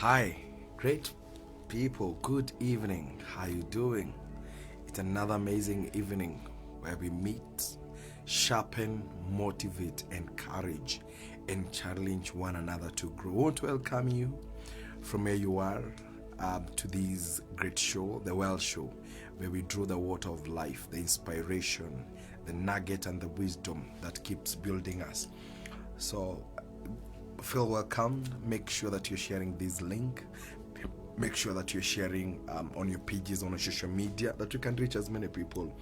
Hi, great people. Good evening. How you doing? It's another amazing evening where we meet, sharpen, motivate, encourage, and challenge one another to grow. I want to welcome you from where you are to this great show, the Well Show, where we draw the water of life, the inspiration, the nugget, and the wisdom that keeps building us. So feel welcome. Make sure that you're sharing this link. Make sure that you're sharing on your pages, on your social media, that you can reach as many people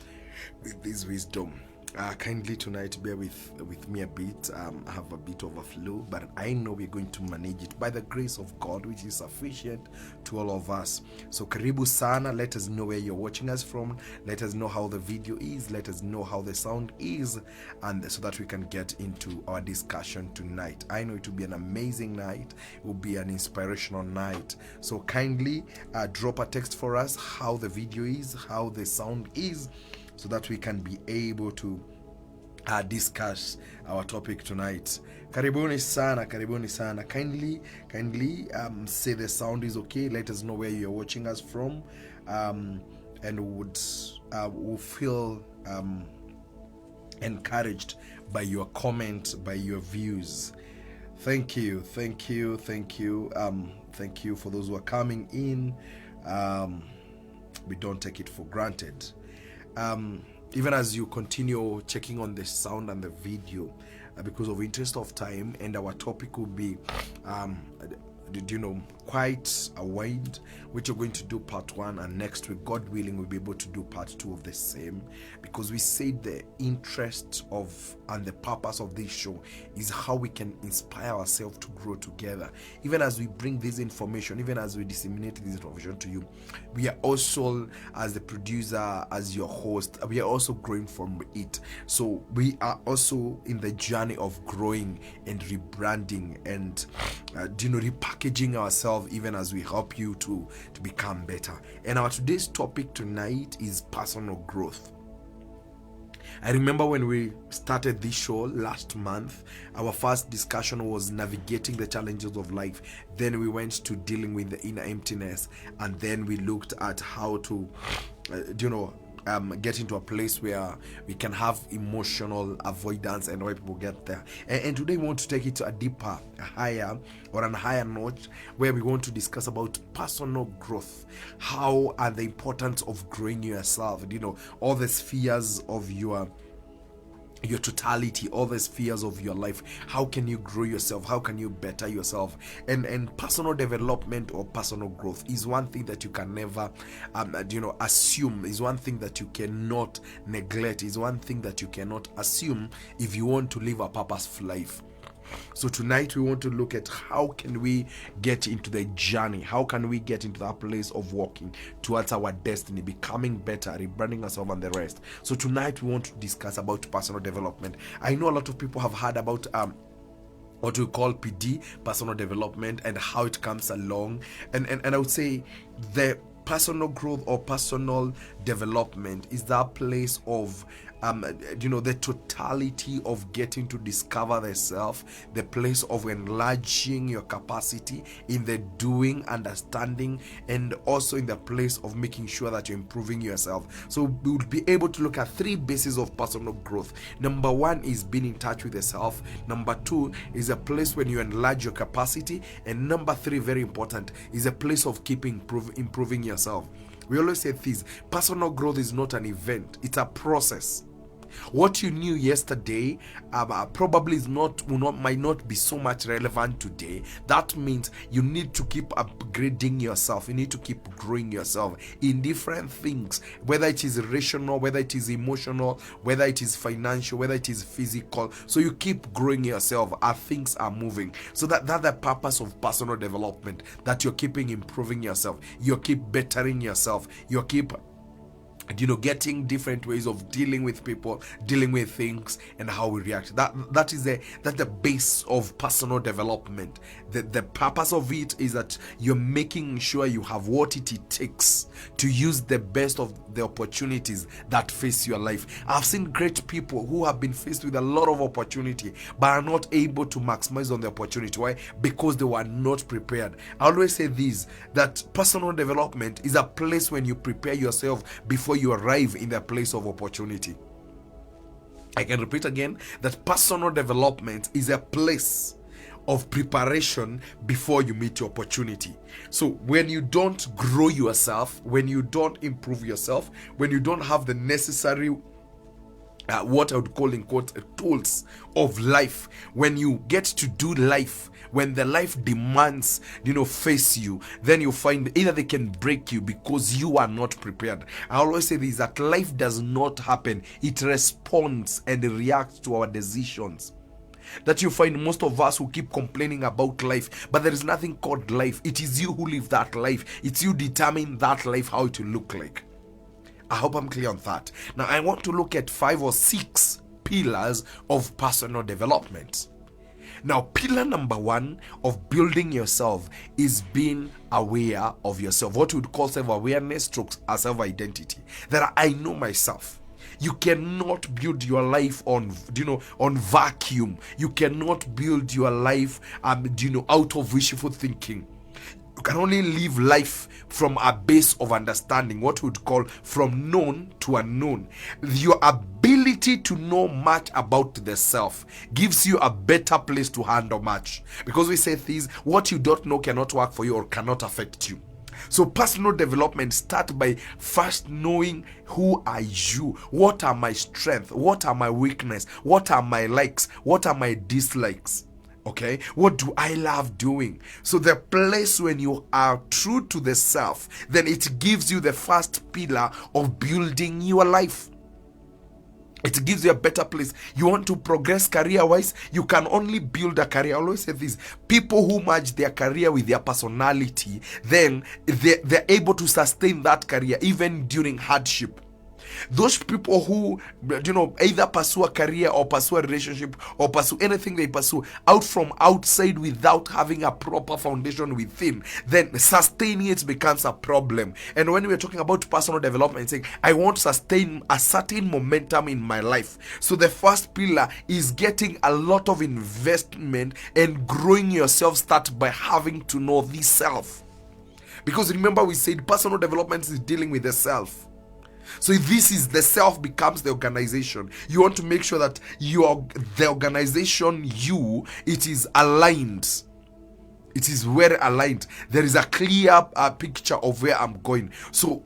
with this wisdom. Kindly tonight bear with me a bit. I have a bit of a flu, but I know we're going to manage it by the grace of God, which is sufficient to all of us. So karibu sana. Let us know where you're watching us from. Let us know how the video is. Let us know how the sound is, and so that we can get into our discussion tonight. I know it will be an amazing night. It will be an inspirational night. So kindly drop a text for us how the video is, how the sound is, so that we can be able to discuss our topic tonight. Karibuni sana, karibuni sana. Kindly say the sound is okay. Let us know where you're watching us from, and we'll feel encouraged by your comment, by your views. Thank you for those who are coming in. We don't take it for granted. Even as you continue checking on the sound and the video, because of interest of time, and our topic will be quite a wide, which we're going to do part 1, and next week, God willing, we'll be able to do part 2 of the same, because we say the interest of and the purpose of this show is how we can inspire ourselves to grow together. Even as we bring this information, even as we disseminate this information to you, we are also, as the producer, as your host, we are also growing from it. So we are also in the journey of growing and rebranding and repackaging ourselves, even as we help you to become better. And our today's topic tonight is personal growth. I remember when we started this show last month, our first discussion was navigating the challenges of life. Then we went to dealing with the inner emptiness, and then we looked at how to get into a place where we can have emotional avoidance and why people get there. And today we want to take it to a deeper, a higher notch, where we want to discuss about personal growth, how and the importance of growing yourself, all the spheres of your totality, all the spheres of your life. How can you grow yourself? How can you better yourself? And personal development or personal growth is one thing that you can never assume, is one thing that you cannot neglect, is one thing that you cannot assume if you want to live a purposeful life. So tonight we want to look at how can we get into the journey, how can we get into that place of walking towards our destiny, becoming better, rebranding ourselves and the rest. So tonight we want to discuss about personal development. I know a lot of people have heard about what we call PD, personal development, and how it comes along, and I would say the personal growth or personal development is that place of the totality of getting to discover the self, the place of enlarging your capacity in the doing, understanding, and also in the place of making sure that you're improving yourself. So we will be able to look at 3 bases of personal growth. Number 1 is being in touch with yourself. Number 2 is a place when you enlarge your capacity. And number 3, very important, is a place of keeping improving yourself. We always say this: personal growth is not an event, it's a process. What you knew yesterday probably might not be so much relevant today. That means you need to keep upgrading yourself. You need to keep growing yourself in different things, whether it is rational, whether it is emotional, whether it is financial, whether it is physical. So you keep growing yourself as things are moving. So that's the purpose of personal development, that you're keeping improving yourself, you keep bettering yourself, you keep getting different ways of dealing with people, dealing with things, and how we react. That's the base of personal development. The purpose of it is that you're making sure you have what it takes to use the best of the opportunities that face your life. I've seen great people who have been faced with a lot of opportunity but are not able to maximize on the opportunity. Why? Because they were not prepared. I always say this, that personal development is a place when you prepare yourself before you arrive in the place of opportunity. I can repeat again that personal development is a place of preparation before you meet your opportunity. So when you don't grow yourself, when you don't improve yourself, when you don't have the necessary what I would call in quote tools of life, when you get to do life, when the life demands face you, then you find either they can break you because you are not prepared. I always say this, that life does not happen, it responds and reacts to our decisions. That you find most of us who keep complaining about life, but there is nothing called life. It is you who live that life. It's you determine that life, how it will look like. I hope I'm clear on that. Now I want to look at 5 or 6 pillars of personal development. Now, pillar number 1 of building yourself is being aware of yourself. What we would call self-awareness stroke self-identity. That I know myself. You cannot build your life on vacuum. You cannot build your life out of wishful thinking. You can only live life from a base of understanding, what we would call from known to unknown. Your ability to know much about the self gives you a better place to handle much. Because we say things, what you don't know cannot work for you or cannot affect you. So personal development starts by first knowing who are you, what are my strengths, what are my weaknesses, what are my likes, what are my dislikes. Okay, what do I love doing? So the place when you are true to the self, then it gives you the first pillar of building your life. It gives you a better place. You want to progress career-wise, you can only build a career. I always say this, people who merge their career with their personality, then they're able to sustain that career even during hardship. Those people who either pursue a career or pursue a relationship or pursue anything they pursue out from outside without having a proper foundation within, then sustaining it becomes a problem. And when we're talking about personal development, saying I want to sustain a certain momentum in my life, so the first pillar is getting a lot of investment and growing yourself. Start by having to know the self, because remember we said personal development is dealing with the self. So if this is the self becomes the organization, you want to make sure that the organization it is aligned. It is very aligned. There is a clear picture of where I'm going. So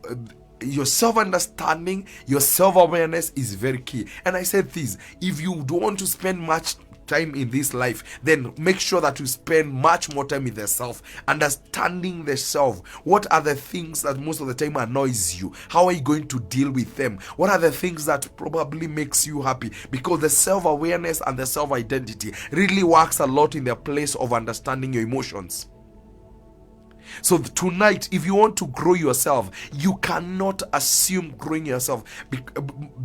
your self-understanding, your self-awareness is very key. And I said this, if you don't want to spend much time in this life, then make sure that you spend much more time with the self, understanding the self. What are the things that most of the time annoys you? How are you going to deal with them? What are the things that probably makes you happy? Because the self-awareness and the self-identity really works a lot in the place of understanding your emotions. So tonight, if you want to grow yourself, you cannot assume growing yourself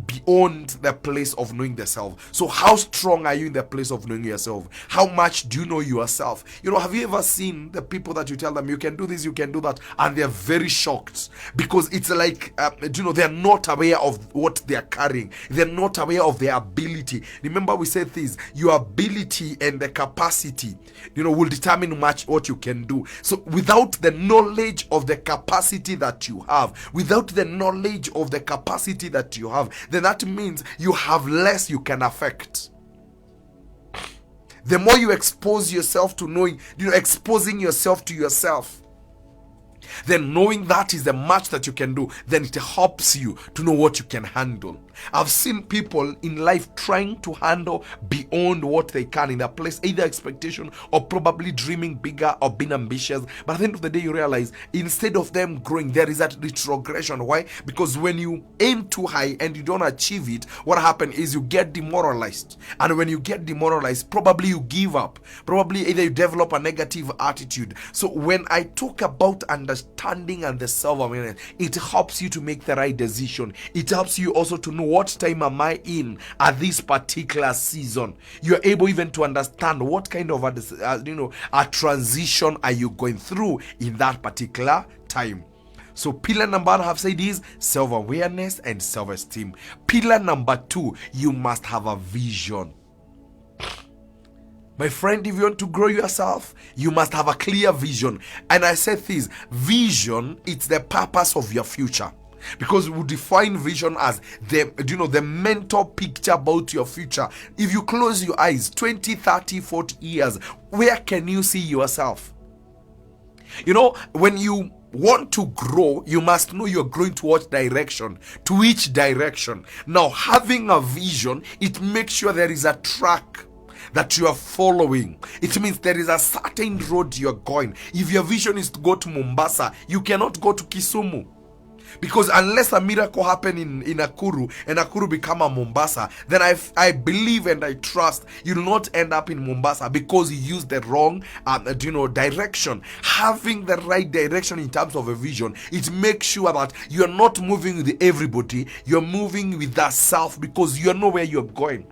beyond the place of knowing the self. So how strong are you in the place of knowing yourself? How much do you know yourself? Have you ever seen the people that you tell them you can do this, you can do that, and they're very shocked because it's like they're not aware of what they're carrying. They're not aware of their ability. Remember we said this, your ability and the capacity will determine much what you can do. So without the knowledge of the capacity that you have, then that means you have less you can affect. The more you expose yourself to knowing, exposing yourself to yourself, then knowing that is the much that you can do, then it helps you to know what you can handle. I've seen people in life trying to handle beyond what they can in their place, either expectation or probably dreaming bigger or being ambitious. But at the end of the day, you realize instead of them growing, there is that retrogression. Why? Because when you aim too high and you don't achieve it, what happens is you get demoralized. And when you get demoralized, probably you give up. Probably either you develop a negative attitude. So when I talk about understanding understanding and the self-awareness, it helps you to make the right decision. It helps you also to know what time am I in at this particular season. You're able even to understand what kind of a transition are you going through in that particular time. So pillar number 1 I have said is self-awareness and self-esteem. Pillar number 2, you must have a vision. My friend, if you want to grow yourself, you must have a clear vision. And I said this, vision, it's the purpose of your future. Because we define vision as the mental picture about your future. If you close your eyes, 20, 30, 40 years, where can you see yourself? When you want to grow, you must know you're growing to what direction, to which direction. Now, having a vision, it makes sure there is a track that you are following. It means there is a certain road you're going. If your vision is to go to Mombasa, you cannot go to Kisumu. Because unless a miracle happen in Nakuru and Nakuru become a Mombasa, then I believe and I trust you'll not end up in Mombasa because you used the wrong direction. Having the right direction in terms of a vision, it makes sure that you're not moving with everybody, you're moving with that self because you know where you're going.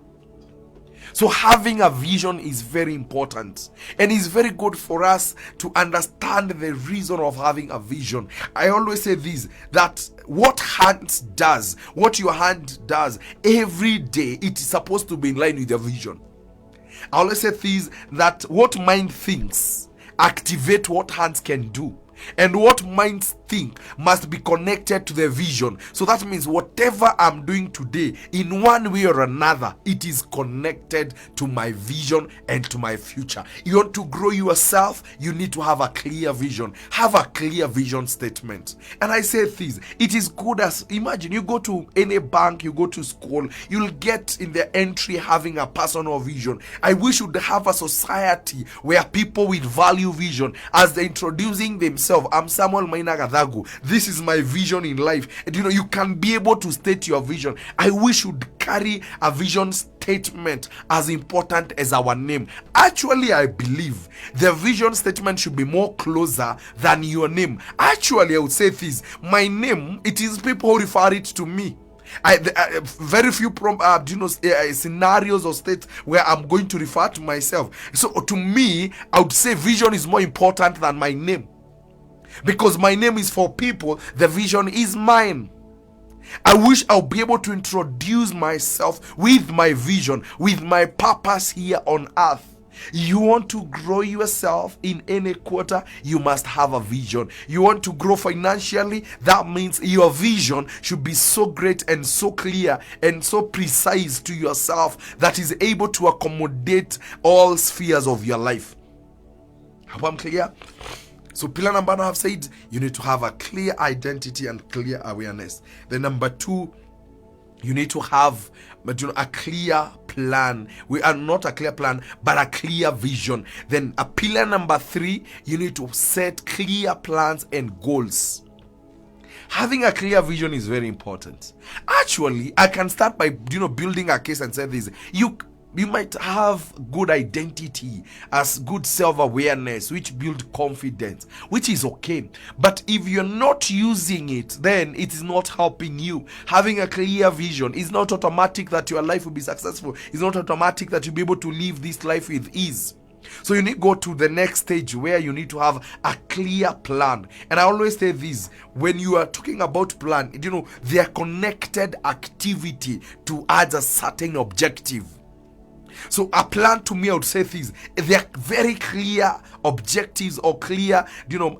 So having a vision is very important, and it's very good for us to understand the reason of having a vision. I always say this, that what your hand does every day, it is supposed to be in line with your vision. I always say this, that what mind thinks activate what hands can do. And what minds think must be connected to the vision. So that means whatever I'm doing today, in one way or another, it is connected to my vision and to my future. You want to grow yourself, you need to have a clear vision. Have a clear vision statement. And I say this, it is good as, imagine you go to any bank, you go to school, you'll get in the entry having a personal vision. I wish we'd have a society where people with value vision, as they're introducing themselves, I'm Samuel Maina Gadagu, this is my vision in life, and you can be able to state your vision. I wish you'd carry a vision statement as important as our name. Actually, I believe the vision statement should be more closer than your name. Actually, I would say this, my name, it is people who refer it to me. Very few scenarios or states where I'm going to refer to myself. So to me, I would say vision is more important than my name. Because my name is for people, the vision is mine. I wish I'll be able to introduce myself with my vision, with my purpose here on earth. You want to grow yourself in any quarter, you must have a vision. You want to grow financially, that means your vision should be so great and so clear and so precise to yourself that is able to accommodate all spheres of your life. Hope I'm clear? So pillar number 1 I have said, you need to have a clear identity and clear awareness. Then number 2, you need to have a clear plan. We are not a clear plan, but a clear vision. Then a pillar number 3, you need to set clear plans and goals. Having a clear vision is very important. Actually, I can start by building a case and say this. You might have good identity, as good self-awareness, which build confidence, which is okay. But if you're not using it, then it is not helping you. Having a clear vision is not automatic that your life will be successful. It's not automatic that you'll be able to live this life with ease. So you need to go to the next stage where you need to have a clear plan. And I always say this, when you are talking about plan, they are connected activity to add a certain objective. So a plan, to me, I would say this, they are very clear objectives or clear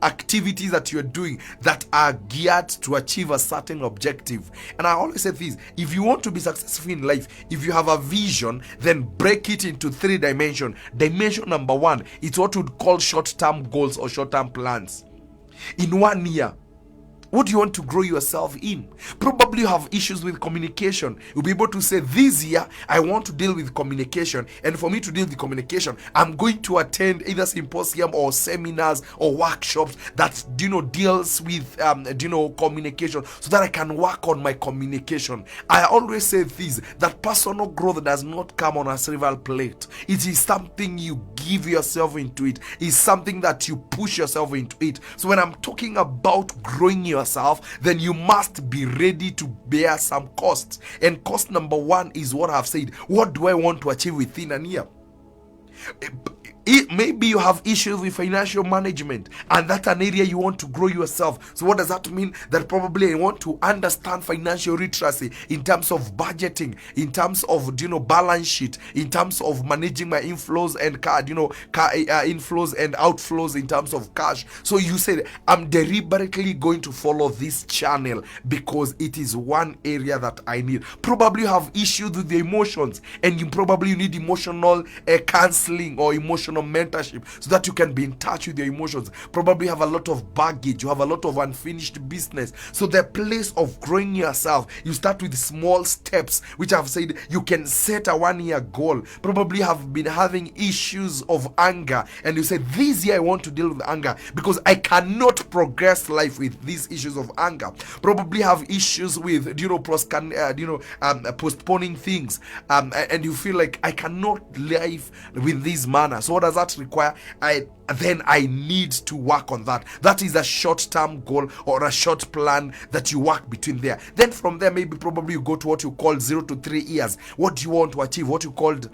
activities that you're doing that are geared to achieve a certain objective. And I always say this, if you want to be successful in life, if you have a vision, then break it into 3 dimensions. Dimension number 1, it's what we'd call short-term goals or short-term plans. In 1 year, What do you want to grow yourself in? Probably you have issues with communication. You'll be able to say, this year, I want to deal with communication. And for me to deal with communication, I'm going to attend either symposium or seminars or workshops that, deals with, communication, so that I can work on my communication. I always say this, that personal growth does not come on a silver plate. It is something you give yourself into it. It's something that you push yourself into it. So when I'm talking about growing yourself, then you must be ready to bear some costs. And cost number one is what I've said. What do I want to achieve within a year? Maybe you have issues with financial management, and that's an area you want to grow yourself. So what does that mean? That probably I want to understand financial literacy in terms of budgeting, in terms of balance sheet, in terms of managing my inflows and inflows and outflows in terms of cash. So you said, I'm deliberately going to follow this channel because it is one area that I need. Probably you have issues with the emotions, and you need emotional counseling or emotional mentorship so that you can be in touch with your emotions. Probably have a lot of baggage, you have a lot of unfinished business. So the place of growing yourself, you start with small steps, which I've said you can set a 1 year goal. Probably have been having issues of anger, and you say, this year I want to deal with anger because I cannot progress life with these issues of anger. Probably have issues with postponing things, and you feel like I cannot live with this manner. So what does that require? I need to work on that. That is a short-term goal or a short plan that you work between there. Then from there, probably you go to what you call 0 to 3 years. What do you want to achieve? What you called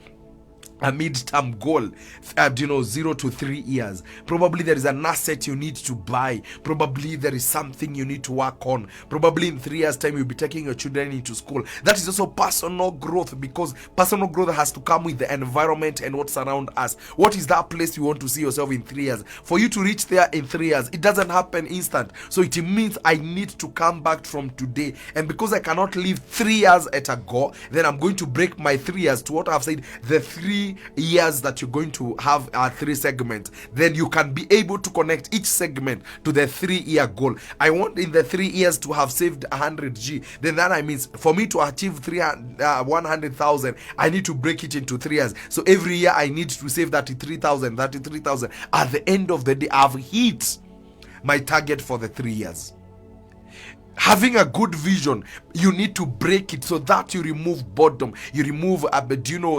a mid-term goal, 0 to 3 years. Probably there is an asset you need to buy. Probably there is something you need to work on. Probably in 3 years time you'll be taking your children into school. That is also personal growth, because personal growth has to come with the environment and what's around us. What is that place you want to see yourself in 3 years? For you to reach there in 3 years, it doesn't happen instant. So it means I need to come back from today, and because I cannot live 3 years at a go, then I'm going to break my 3 years to what I've said, the 3 years that you're going to have 3 segments. Then you can be able to connect each segment to the 3 year goal. I want in the 3 years to have saved 100G. Then that means for me to achieve 100,000, I need to break it into 3 years. So every year I need to save 33,000. At the end of the day, I've hit my target for the 3 years. Having a good vision, you need to break it so that you remove boredom, you remove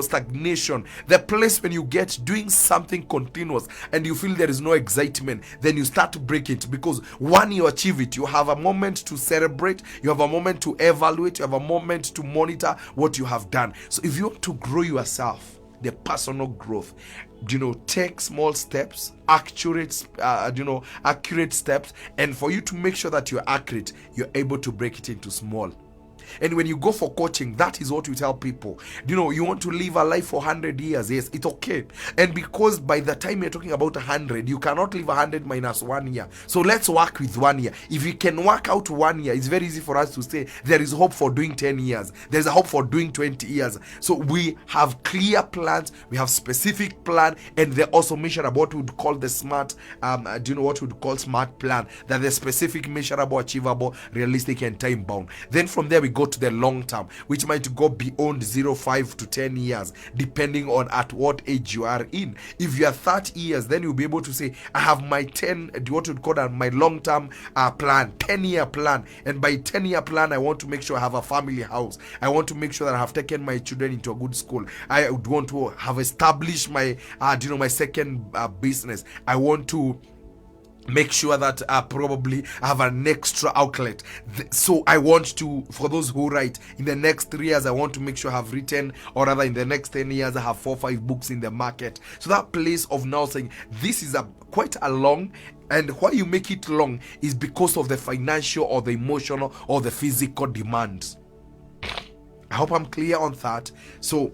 stagnation. The place when you get doing something continuous and you feel there is no excitement, then you start to break it, because when you achieve it, you have a moment to celebrate, you have a moment to evaluate, you have a moment to monitor what you have done. So if you want to grow yourself, the personal growth, take small steps, accurate steps, and for you to make sure that you're accurate, you're able to break it into small. And when you go for coaching, that is what you tell people. You want to live a life for 100 years. Yes, it's okay. And because by the time you're talking about 100, you cannot live 100 minus 1 year. So let's work with 1 year. If you can work out 1 year, it's very easy for us to say there is hope for doing 10 years. There's a hope for doing 20 years. So we have clear plans. We have specific plan, and they're also measurable. What we would call the SMART, what we would call SMART plan. That they're specific, measurable, achievable, realistic, and time bound. Then from there we go to the long term, which might go beyond 0.5 to 10 years, depending on at what age you are in. If you are 30 years, then you'll be able to say, I have my what would call my long term plan, 10-year plan. And by 10-year plan, I want to make sure I have a family house. I want to make sure that I have taken my children into a good school. I would want to have established my my second business. I want to make sure that probably I have an extra outlet. So I want to, for those who write, in the next 3 years, I want to make sure I have written, or rather in the next 10 years, I have 4 or 5 books in the market. So that place of now saying, this is quite a long, and why you make it long is because of the financial or the emotional or the physical demands. I hope I'm clear on that. So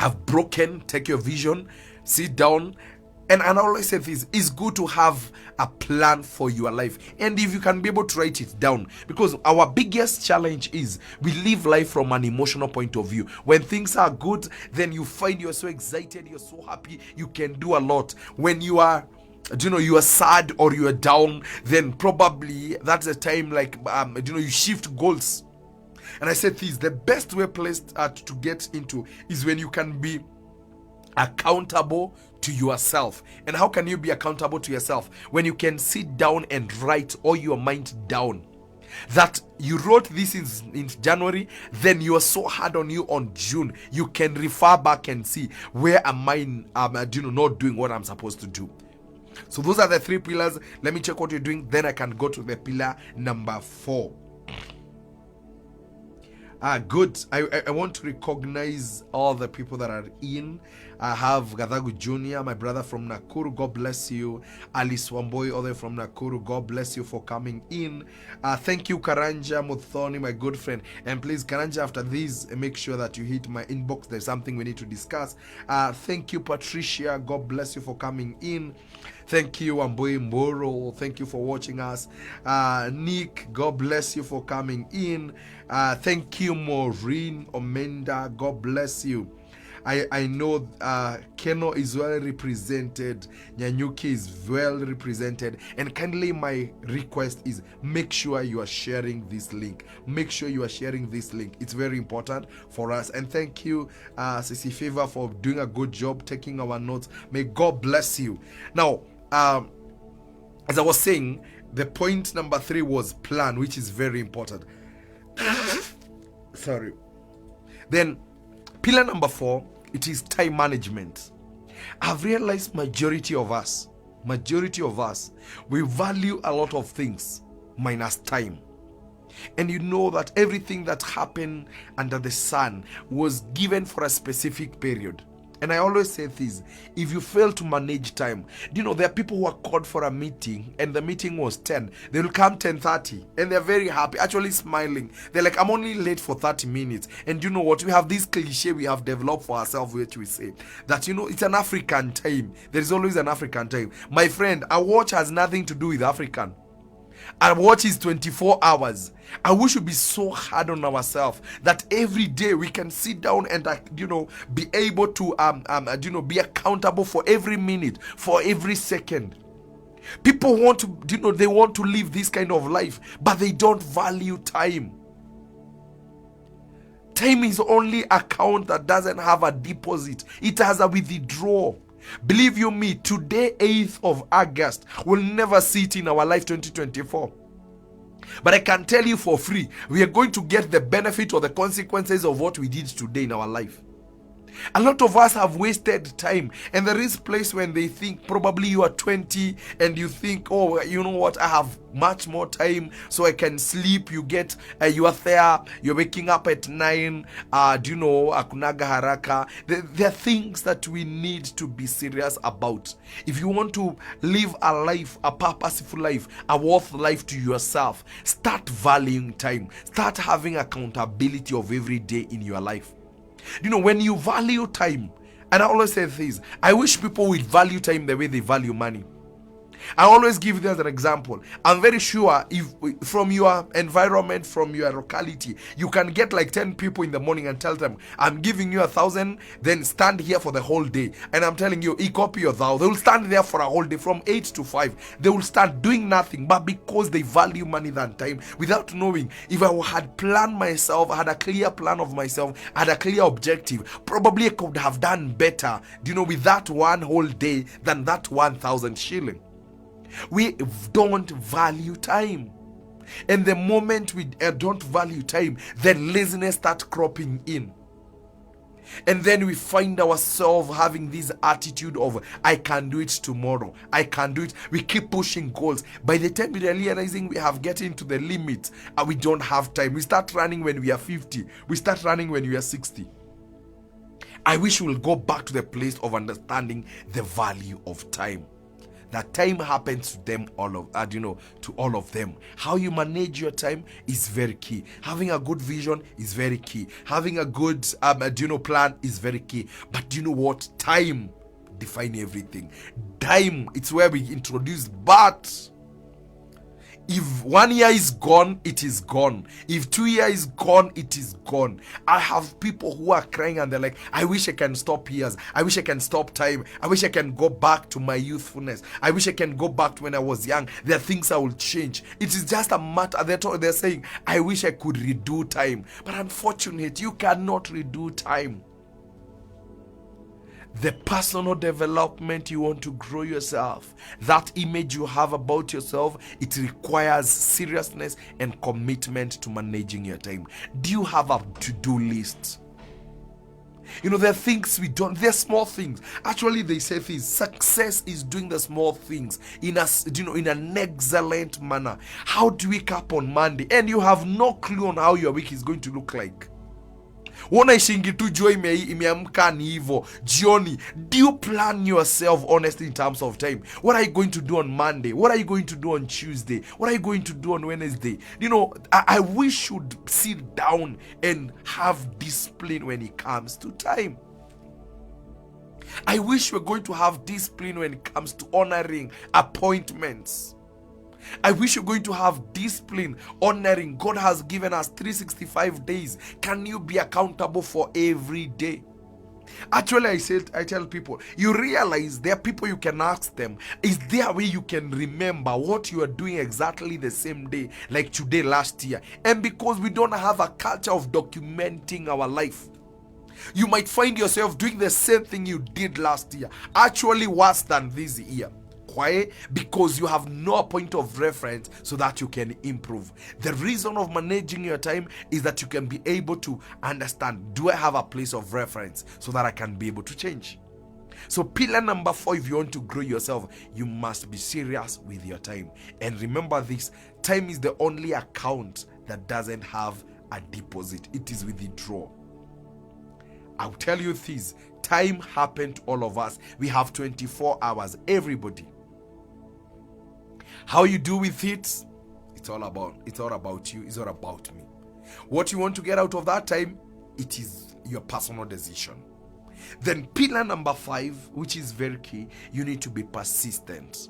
I've broken, take your vision, sit down. And I always say this, it's good to have a plan for your life. And if you can be able to write it down, because our biggest challenge is we live life from an emotional point of view. When things are good, then you find you're so excited, you're so happy, you can do a lot. When you are you are sad or you are down, then probably that's a time like you shift goals. And I said this, the best way placed to get into is when you can be accountable to yourself. And how can you be accountable to yourself? When you can sit down and write all your mind down. That you wrote this in January, then you are so hard on you on June. You can refer back and see, where am I not doing what I'm supposed to do? So those are the 3 pillars. Let me check what you're doing, then I can go to the pillar number 4. Good. I want to recognize all the people that are in. I have Gadagu Jr., my brother from Nakuru. God bless you. Alice Wamboy, other from Nakuru. God bless you for coming in. Thank you, Karanja Muthoni, my good friend. And please, Karanja, after this, make sure that you hit my inbox. There's something we need to discuss. Thank you, Patricia. God bless you for coming in. Thank you, Amboy Mboro. Thank you for watching us. Nick, God bless you for coming in. Thank you, Maureen Omenda. God bless you. I know Keno is well represented. Nyanyuki is well represented. And kindly, my request is, make sure you are sharing this link. Make sure you are sharing this link. It's very important for us. And thank you, Sisi Favor, for doing a good job taking our notes. May God bless you. Now, as I was saying, the point number 3 was plan, which is very important. Sorry. Then pillar number 4, it is time management. I've realized majority of us, we value a lot of things minus time. And you know that everything that happened under the sun was given for a specific period. And I always say this, if you fail to manage time, there are people who are called for a meeting and the meeting was 10. They will come 10:30 and they're very happy, actually smiling. They're like, I'm only late for 30 minutes. And you know what? We have this cliche we have developed for ourselves, which we say that, it's an African time. There is always an African time. My friend, a watch has nothing to do with African. Our watch is 24 hours. And we should be so hard on ourselves that every day we can sit down and be able to be accountable for every minute, for every second. People want to they want to live this kind of life, but they don't value time. Time is only account that doesn't have a deposit. It has a withdrawal. Believe you me, today 8th of August will never see it in our life 2024. But I can tell you for free, we are going to get the benefit or the consequences of what we did today in our life. A lot of us have wasted time, and there is place when they think probably you are 20 and you think, oh, you know what, I have much more time so I can sleep. You get you are there, you're waking up at 9, akunaga haraka. There are things that we need to be serious about. If you want to live a life, a purposeful life, a worth life to yourself, start valuing time. Start having accountability of every day in your life. When you value time, and I always say this, I wish people would value time the way they value money. I always give this as an example. I'm very sure if from your environment, from your locality, you can get like 10 people in the morning and tell them, I'm giving you 1,000, then stand here for the whole day. And I'm telling you, copy your thou. They will stand there for a whole day from 8 to 5. They will start doing nothing, but because they value money than time, without knowing, if I had planned myself, I had a clear plan of myself, I had a clear objective, probably I could have done better, with that one whole day than that 1,000 shilling. We don't value time. And the moment we don't value time, then laziness starts cropping in. And then we find ourselves having this attitude of, I can do it tomorrow. I can do it. We keep pushing goals. By the time we are realizing we have getting to the limit, and we don't have time. We start running when we are 50. We start running when we are 60. I wish we'll go back to the place of understanding the value of time. That time happens to them to all of them. How you manage your time is very key. Having a good vision is very key. Having a good plan is very key. But you know what? Time defines everything. Time, it's where we introduce but. If 1 year is gone, it is gone. If 2 years is gone, it is gone. I have people who are crying and they're like, I wish I can stop years. I wish I can stop time. I wish I can go back to my youthfulness. I wish I can go back to when I was young. There are things I will change. It is just a matter. They're saying, I wish I could redo time. But unfortunately, you cannot redo time. The personal development you want to grow yourself, that image you have about yourself, it requires seriousness and commitment to managing your time. Do you have a to-do list? There are things we don't, they're small things. Actually, they say things. Success is doing the small things in an excellent manner. How do you wake up on Monday and you have no clue on how your week is going to look like? Unaishingi tu jua imeamka ni hivyo jioni. Do you plan yourself honestly in terms of time? What are you going to do on Monday? What are you going to do on Tuesday? What are you going to do on Wednesday? I wish you'd sit down and have discipline when it comes to time. I wish we're going to have discipline when it comes to honoring appointments. I wish you're going to have discipline, honoring. God has given us 365 days. Can you be accountable for every day? Actually, I tell people, you realize there are people you can ask them, is there a way you can remember what you are doing exactly the same day, like today, last year? And because we don't have a culture of documenting our life, you might find yourself doing the same thing you did last year, actually worse than this year. Why? Because you have no point of reference so that you can improve. The reason of managing your time is that you can be able to understand, do I have a place of reference so that I can be able to change? So pillar number 4, if you want to grow yourself, you must be serious with your time. And remember this, time is the only account that doesn't have a deposit. It is withdrawal. I'll tell you this, time happened to all of us. We have 24 hours, everybody. How you do with it, it's all about you, it's all about me. What you want to get out of that time, it is your personal decision. Then pillar number 5, which is very key, you need to be persistent.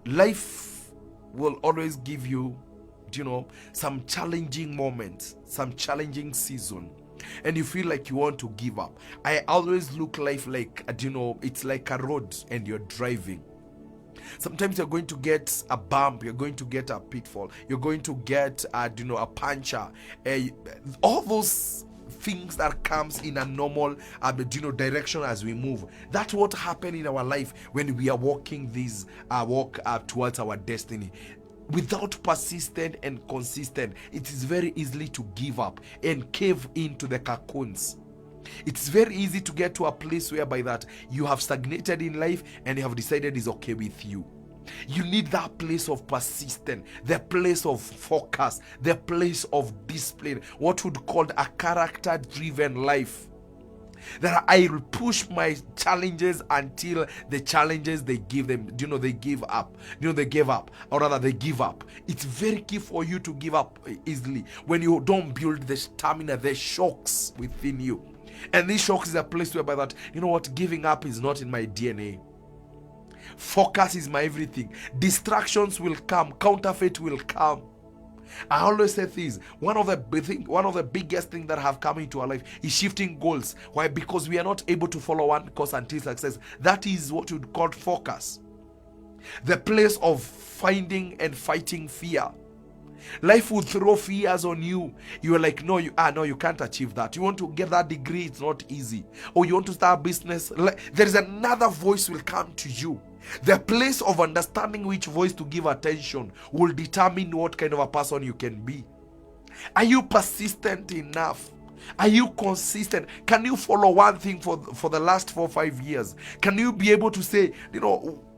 Life will always give you, some challenging moments, some challenging season, and you feel like you want to give up. I always look life like, it's like a road and you're driving. Sometimes you're going to get a bump, you're going to get a pitfall, you're going to get a puncture, all those things that comes in a normal direction as we move. That's what happened in our life when we are walking this walk towards our destiny. Without persistent and consistent, it is very easily to give up and cave into the cocoons. It's very easy to get to a place whereby that you have stagnated in life and you have decided it's okay with you. You need that place of persistence, the place of focus, the place of discipline, what would call a character-driven life. That I will push my challenges until the challenges they give them, they give up. They give up, or rather they give up. It's very key for you to give up easily when you don't build the stamina, the shocks within you. And this shock is a place whereby that, giving up is not in my DNA. Focus is my everything. Distractions will come, counterfeit will come. I always say this, one of the biggest things that have come into our life is shifting goals. Why? Because we are not able to follow one course until success. That is what we call focus. The place of finding and fighting fear. Life will throw fears on you. You are like, no, you can't achieve that. You want to get that degree, it's not easy. Or you want to start a business, there is another voice will come to you. The place of understanding which voice to give attention will determine what kind of a person you can be. Are you persistent enough? Are you consistent? Can you follow one thing for the last 4 or 5 years? Can you be able to say,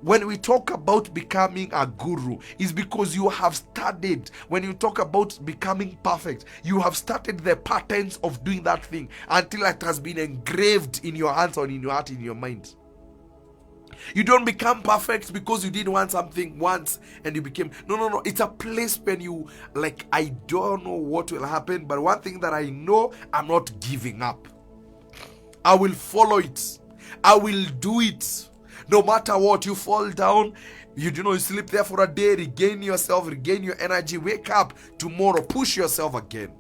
when we talk about becoming a guru, is because you have studied. When you talk about becoming perfect, you have started the patterns of doing that thing until it has been engraved in your hands or in your heart, in your mind. You don't become perfect because you did something once and you became. No. It's a place when you I don't know what will happen, but one thing that I know, I'm not giving up. I will follow it. I will do it. No matter what, you fall down, You sleep there for a day, regain yourself, regain your energy, wake up tomorrow, push yourself again.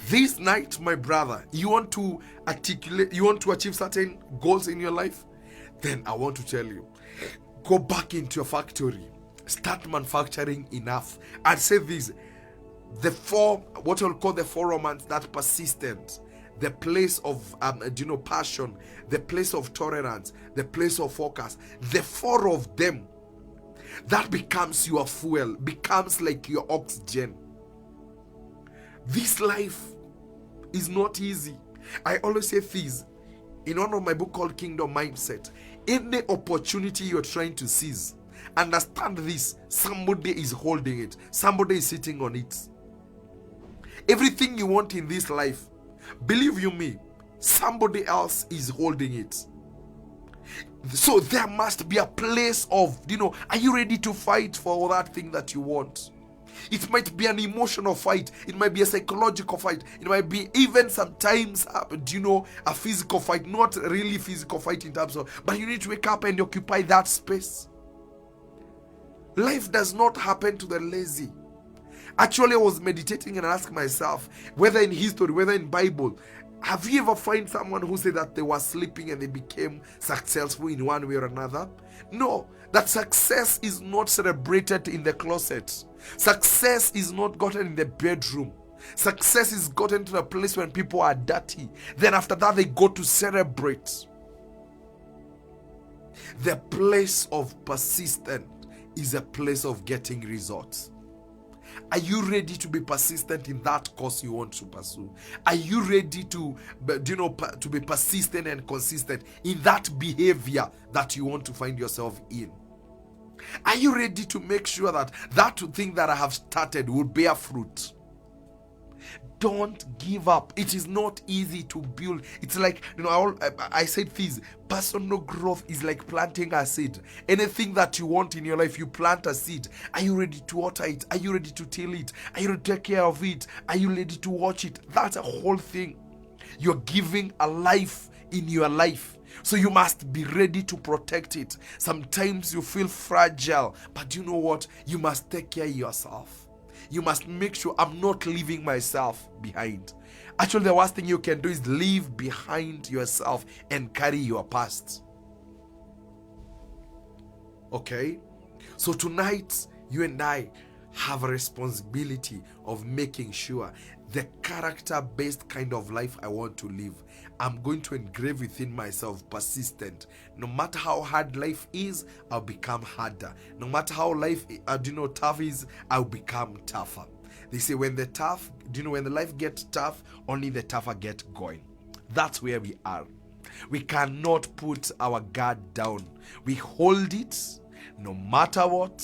This night, my brother, you want to achieve certain goals in your life? Then I want to tell you, go back into your factory, start manufacturing enough, and say this: what I'll call the 4 romance, that persistent, the place of passion, the place of tolerance, the place of focus, the 4 of them, that becomes your fuel, becomes like your oxygen. This life is not easy. I always say this in one of my book called Kingdom Mindset. Any opportunity you're trying to seize, understand this: somebody is holding it, somebody is sitting on it. Everything you want in this life, believe you me, somebody else is holding it. So there must be a place of, are you ready to fight for that thing that you want? It might be an emotional fight, it might be a psychological fight, it might be even sometimes a physical fight. Not really physical fight in terms of, but you need to wake up and occupy that space. Life does not happen to the lazy. Actually, I was meditating and asked myself, whether in history, whether in Bible, have you ever find someone who said that they were sleeping and they became successful in one way or another? No, that success is not celebrated in the closet. Success is not gotten in the bedroom. Success is gotten to the place when people are dirty. Then after that, they go to celebrate. The place of persistent is a place of getting results. Are you ready to be persistent in that course you want to pursue? Are you ready to be persistent and consistent in that behavior that you want to find yourself in? Are you ready to make sure that that thing that I have started will bear fruit? Don't give up. It is not easy to build. It's like, I said this: personal growth is like planting a seed. Anything that you want in your life, you plant a seed. Are you ready to water it? Are you ready to till it? Are you ready to take care of it? Are you ready to watch it? That's a whole thing. You're giving a life in your life, so you must be ready to protect it. Sometimes you feel fragile, but you know what? You must take care of yourself. You must make sure, I'm not leaving myself behind. Actually, the worst thing you can do is leave behind yourself and carry your past. Okay? So tonight, you and I have a responsibility of making sure the character-based kind of life I want to live, I'm going to engrave within myself persistent. No matter how hard life is, I'll become harder. No matter how life tough is, I'll become tougher. They say when the life gets tough, only the tougher get going. That's where we are. We cannot put our guard down. We hold it no matter what.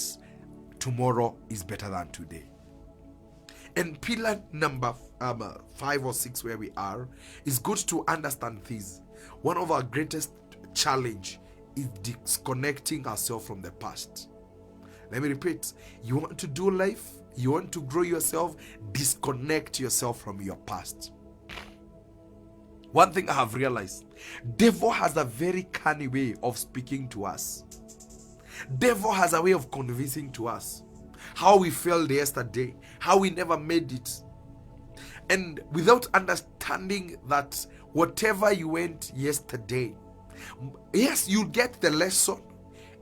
Tomorrow is better than today. And pillar number 5 or 6, where we are, is good to understand this. One of our greatest challenge is disconnecting ourselves from the past. Let me repeat. You want to do life, you want to grow yourself, disconnect yourself from your past. One thing I have realized, devil has a very cunning way of speaking to us. Devil has a way of convincing to us how we failed yesterday, how we never made it. And without understanding that whatever you went yesterday, yes, you get the lesson,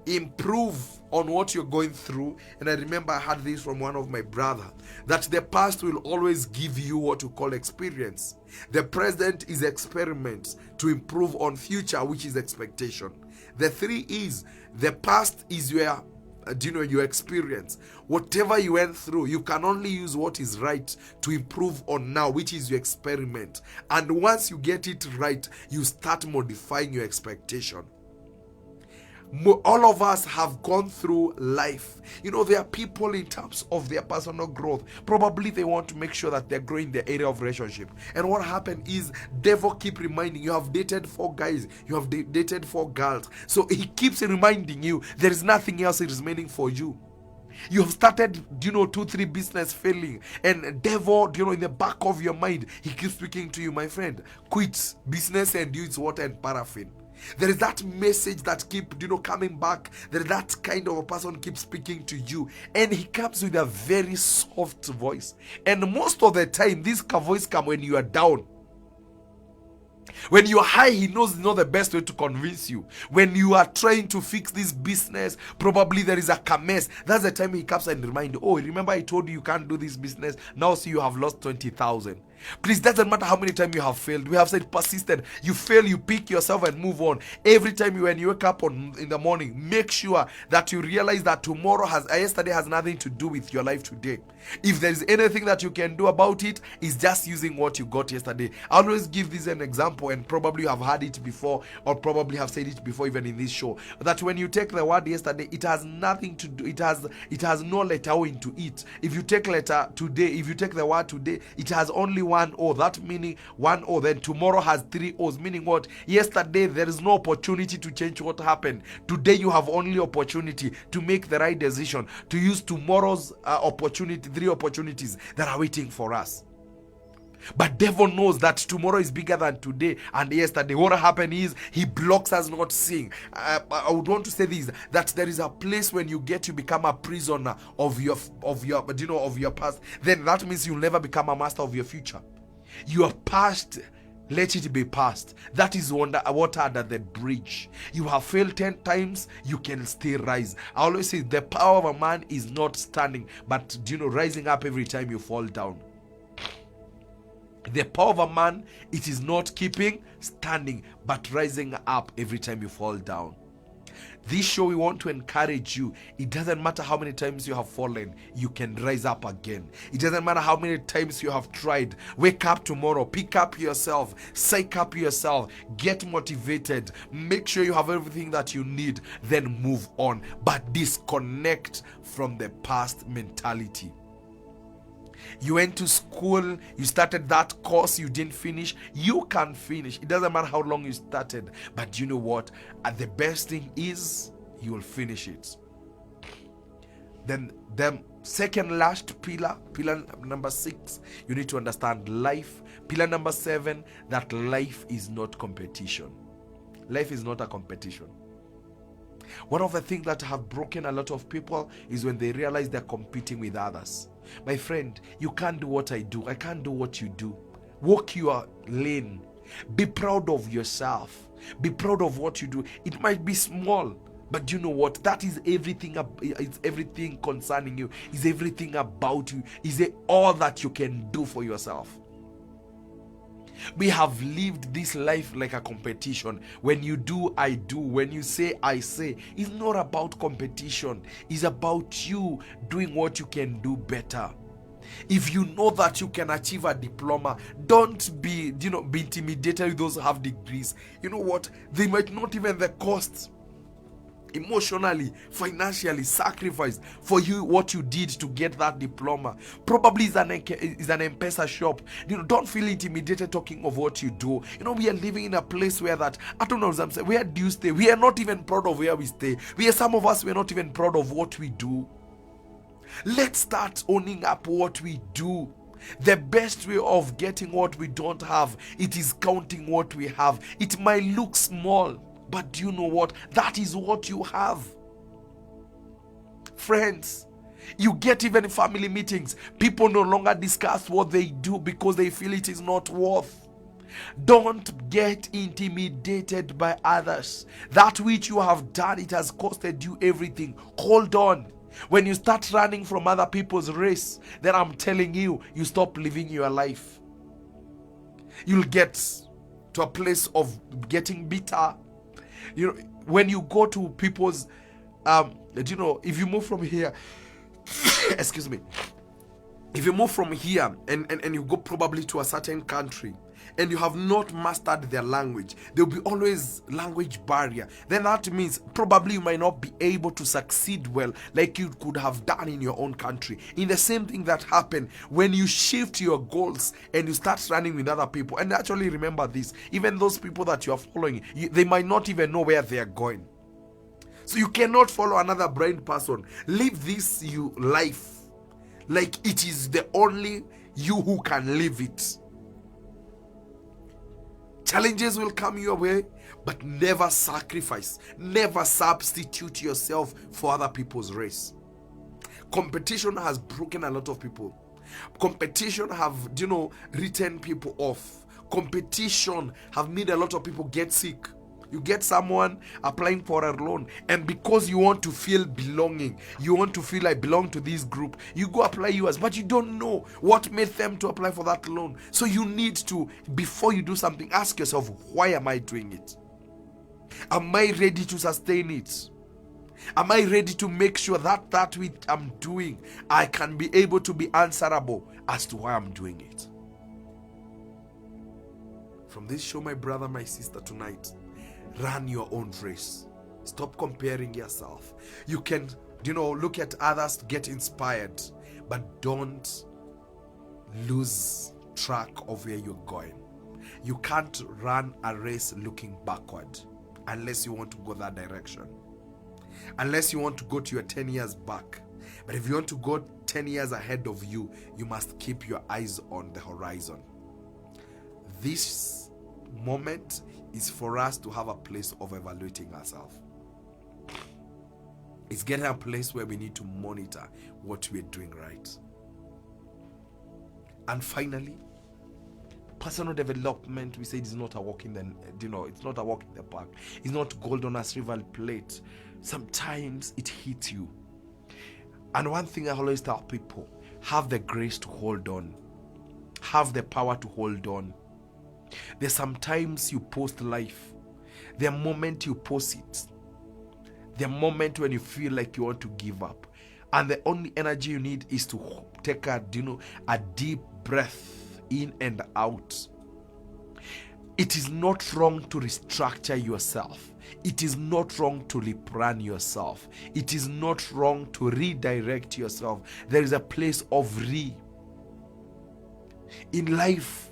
improve on what you're going through. And I remember I had this from one of my brother, that the past will always give you what you call experience. The present is experiments to improve on future, which is expectation. The 3 is, the past is your experience. Whatever you went through, you can only use what is right to improve on now, which is your experiment. And once you get it right, you start modifying your expectation. All of us have gone through life. There are people in terms of their personal growth. Probably they want to make sure that they're growing the area of relationship. And what happened is, devil keep reminding you have dated 4 guys, you have dated 4 girls. So he keeps reminding you there is nothing else remaining for you. You have started, 2-3 business failing, and devil, in the back of your mind, he keeps speaking to you, my friend, quit business and use water and paraffin. There is that message that keep coming back. There is that kind of a person keeps speaking to you, and he comes with a very soft voice. And most of the time, this voice comes when you are down. When you are high, he knows not the best way to convince you. When you are trying to fix this business, probably there is a mess. That's the time he comes and reminds you, oh, remember I told you can't do this business. Now see, you have lost 20,000. Please, doesn't matter how many times you have failed. We have said persistent. You fail, you pick yourself and move on. Every time when you wake up in the morning, make sure that you realize that yesterday has nothing to do with your life today. If there is anything that you can do about it, is just using what you got yesterday. I always give this an example, and probably you have heard it before, or probably have said it before even in this show, that when you take the word yesterday, it has nothing to do, it has no letter O into it. If you take letter today, if you take the word today, it has only one O, that meaning one O. Then tomorrow has three O's, meaning what? Yesterday there is no opportunity to change what happened. Today you have only opportunity to make the right decision, to use tomorrow's opportunity, 3 opportunities that are waiting for us. But devil knows that tomorrow is bigger than today and yesterday. What happened is he blocks us not seeing. I would want to say this, that there is a place when you become a prisoner of your past. Then that means you'll never become a master of your future. Your past, let it be past. That is water under the bridge. You have failed 10 times, you can still rise. I always say the power of a man is not standing, but rising up every time you fall down. The power of a man, it is not keeping standing, but rising up every time you fall down. This show, we want to encourage you. It doesn't matter how many times you have fallen, you can rise up again. It doesn't matter how many times you have tried. Wake up tomorrow, pick up yourself, psych up yourself, get motivated, make sure you have everything that you need, then move on. But disconnect from the past mentality. You went to school, you started that course, you didn't finish. You can finish. It doesn't matter how long you started. But you know what? The best thing is you will finish it. Then the second last pillar number 6, you need to understand life. Pillar number 7, that life is not competition. Life is not a competition. One of the things that have broken a lot of people is when they realize they're competing with others. My friend, you can't do what I do. I can't do what you do. Walk your lane. Be proud of yourself. Be proud of what you do. It might be small, but you know what? That is everything. It's everything concerning you. It's everything about you. Is it all that you can do for yourself? We have lived this life like a competition. When you do, I do. When you say, I say. It's not about competition. It's about you doing what you can do better. If you know that you can achieve a diploma, don't be intimidated with those who have degrees. You know what? They might not even the cost. Emotionally, financially sacrificed for you what you did to get that diploma. Probably is an M-Pesa shop. Don't feel intimidated talking of what you do. We are living in a place where that, I don't know what I'm saying, where do you stay? We are not even proud of where we stay. Some of us, we are not even proud of what we do. Let's start owning up what we do. The best way of getting what we don't have, it is counting what we have. It might look small, but do you know what? That is what you have. Friends, you get even in family meetings, people no longer discuss what they do because they feel it is not worth. Don't get intimidated by others. That which you have done, it has costed you everything. Hold on. When you start running from other people's race, then I'm telling you, you stop living your life. You'll get to a place of getting bitter. When you go to people's, if you move from here, excuse me, if you move from here and you go probably to a certain country and you have not mastered their language, there will be always language barrier. Then that means probably you might not be able to succeed well like you could have done in your own country. In the same thing that happened when you shift your goals and you start running with other people. And actually remember this, even those people that you are following, they might not even know where they are going. So you cannot follow another blind person. Live this life like it is the only you who can live it. Challenges will come your way, but never sacrifice, never substitute yourself for other people's race. Competition has broken a lot of people. Competition have, written people off. Competition have made a lot of people get sick. You get someone applying for a loan, and because you want to feel belonging, you want to feel I belong to this group, you go apply yours, but you don't know what made them to apply for that loan. So you need to, before you do something, ask yourself, why am I doing it? Am I ready to sustain it? Am I ready to make sure that which I'm doing, I can be able to be answerable as to why I'm doing it? From this show, my brother, my sister, tonight, run your own race. Stop comparing yourself. You can, look at others to get inspired, but don't lose track of where you're going. You can't run a race looking backward unless you want to go that direction. Unless you want to go to your 10 years back. But if you want to go 10 years ahead of you, you must keep your eyes on the horizon. This moment is for us to have a place of evaluating ourselves. It's getting a place where we need to monitor what we're doing right. And finally, personal development, we say it's not a walk in the, it's not a walk in the park. It's not gold on a silver plate. Sometimes it hits you. And one thing I always tell people, have the grace to hold on. Have the power to hold on. There's sometimes you post life. There are moments you post it. There are moments when you feel like you want to give up. And the only energy you need is to take a deep breath in and out. It is not wrong to restructure yourself. It is not wrong to replan yourself. It is not wrong to redirect yourself. There is a place of in life.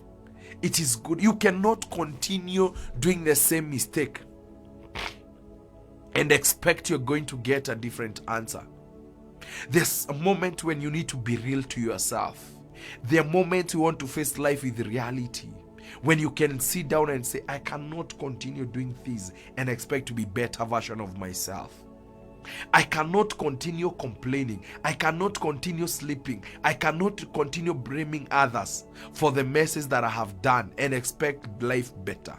It is good. You cannot continue doing the same mistake and expect you're going to get a different answer. There's a moment when you need to be real to yourself. There are moments you want to face life with reality. When you can sit down and say, I cannot continue doing this and expect to be a better version of myself. I cannot continue complaining. I cannot continue sleeping. I cannot continue blaming others for the messes that I have done and expect life better.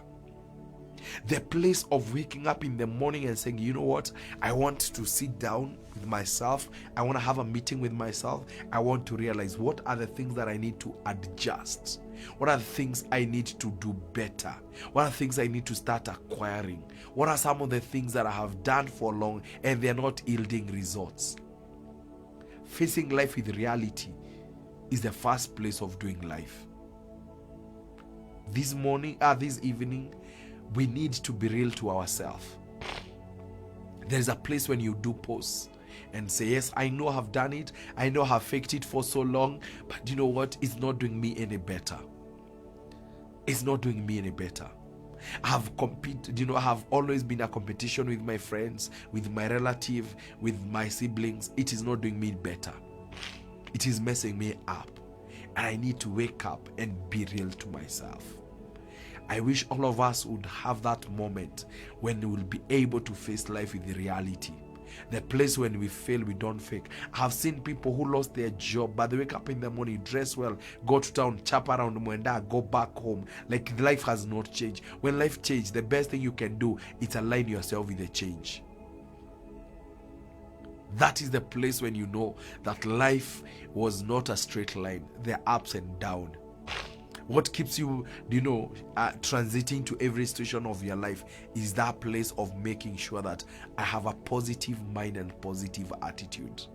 The place of waking up in the morning and saying, you know what? I want to sit down with myself. I want to have a meeting with myself. I want to realize what are the things that I need to adjust. What are the things I need to do better? What are the things I need to start acquiring? What are some of the things that I have done for long and they're not yielding results? Facing life with reality is the first place of doing life. This evening, we need to be real to ourselves. There's a place when you do pause and say, yes, I know I've done it. I know I've faked it for so long, but you know what? It's not doing me any better. It's not doing me any better. I have always been a competition with my friends, with my relative, with my siblings. It is not doing me better. It is messing me up. And I need to wake up and be real to myself. I wish all of us would have that moment when we will be able to face life with the reality. The place when we fail, we don't fake. I've seen people who lost their job, but they wake up in the morning, dress well, go to town, chap around Mwenda, go back home. Like life has not changed. When life changes, the best thing you can do is align yourself with the change. That is the place when you know that life was not a straight line. There are ups and downs. What keeps you, transiting to every situation of your life is that place of making sure that I have a positive mind and positive attitude.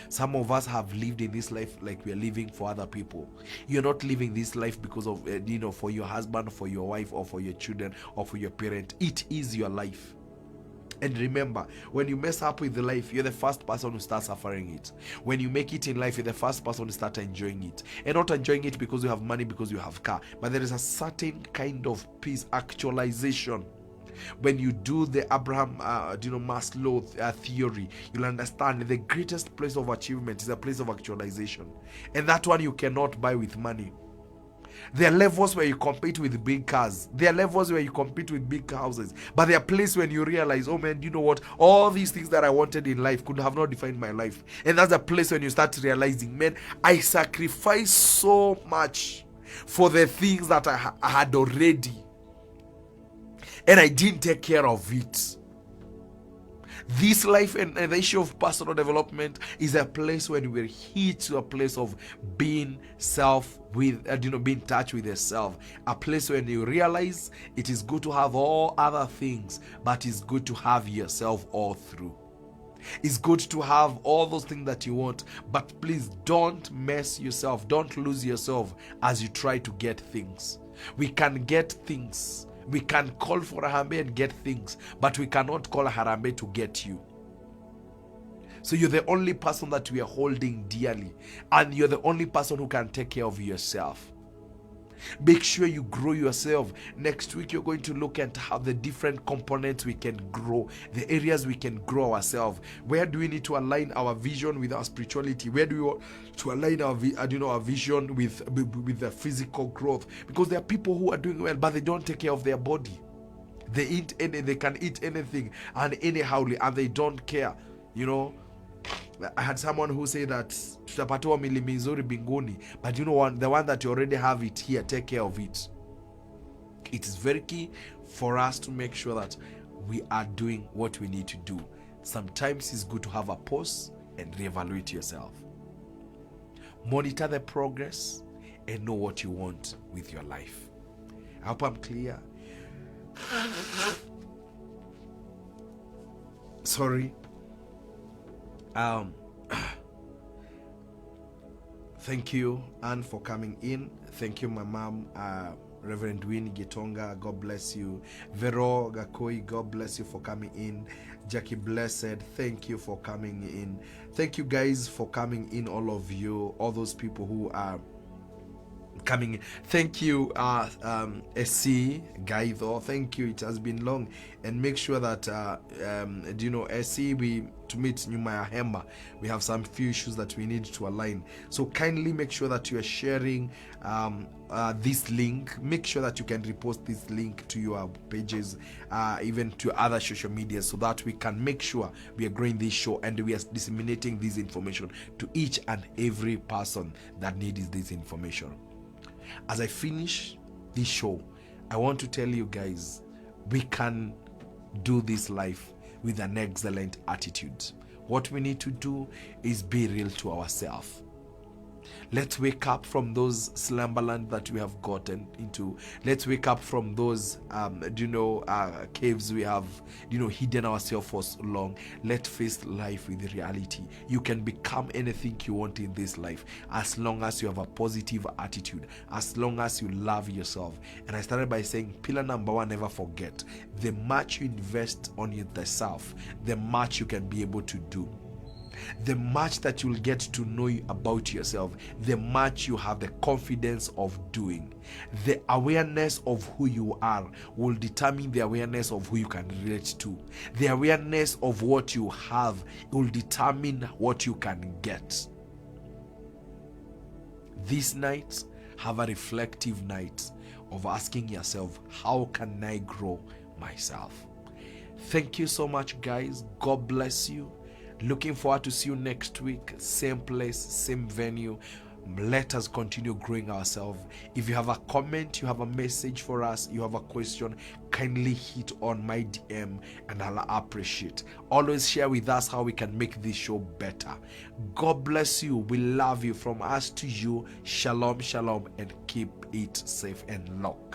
Some of us have lived in this life like we are living for other people. You're not living this life because of, for your husband, for your wife, or for your children, or for your parent. It is your life. And remember, when you mess up with the life, you're the first person who starts suffering it. When you make it in life, you're the first person to start enjoying it. And not enjoying it because you have money, because you have car. But there is a certain kind of peace, actualization. When you do the Abraham, Maslow theory, you'll understand the greatest place of achievement is a place of actualization. And that one you cannot buy with money. There are levels where you compete with big cars. There are levels where you compete with big houses. But there are places when you realize, oh man, you know what? All these things that I wanted in life could have not defined my life. And that's a place when you start realizing, man, I sacrificed so much for the things that I had already. And I didn't take care of it. This life and the issue of personal development is a place when we're hit to a place of being being in touch with yourself. A place when you realize it is good to have all other things, but it's good to have yourself all through. It's good to have all those things that you want, but please don't mess yourself. Don't lose yourself as you try to get things. We can get things. We can call for Harambee and get things, but we cannot call Harambee to get you. So you're the only person that we are holding dearly, and you're the only person who can take care of yourself. Make sure you grow yourself. Next week, you're going to look at how the different components we can grow, the areas we can grow ourselves. Where do we need to align our vision with our spirituality? Where do we want to align our vision with the physical growth? Because there are people who are doing well, but they don't take care of their body. They can eat anything and anyhow, and they don't care. I had someone who said that tutapatiwa mili mizuri binguni, but the one that you already have it here, take care of it. It is very key for us to make sure that we are doing what we need to do. Sometimes it's good to have a pause and reevaluate yourself. Monitor the progress and know what you want with your life. I hope I'm clear. Sorry. Thank you, Anne, for coming in. Thank you, my mom, Reverend Winnie Gitonga. God bless you. Vero Gakoi, God bless you for coming in. Jackie Blessed, thank you for coming in. Thank you guys for coming in, all of you, all those people who are coming in. Thank you, SC Gaitho. Thank you. It has been long, and make sure that SC, to meet Nyuma Hemba, we have some few issues that we need to align. So kindly make sure that you are sharing this link. Make sure that you can repost this link to your pages, even to other social media, so that we can make sure we are growing this show and we are disseminating this information to each and every person that needs this information. As I finish this show, I want to tell you guys, we can do this life with an excellent attitude. What we need to do is be real to ourselves. Let's wake up from those slumberland that we have gotten into. Let's wake up from those caves we have hidden ourselves for so long. Let's face life with reality. You can become anything you want in this life as long as you have a positive attitude, as long as you love yourself. And I started by saying, pillar number one, never forget, the much you invest on yourself, the much you can be able to do. The much that you'll get to know about yourself, the much you have the confidence of doing. The awareness of who you are will determine the awareness of who you can relate to. The awareness of what you have will determine what you can get. This night, have a reflective night of asking yourself, how can I grow myself? Thank you so much, guys. God bless you. Looking forward to see you next week. Same place, same venue. Let us continue growing ourselves. If you have a comment, you have a message for us, you have a question, kindly hit on my DM and I'll appreciate. Always share with us how we can make this show better. God bless you. We love you. From us to you, shalom, shalom, and keep it safe and locked.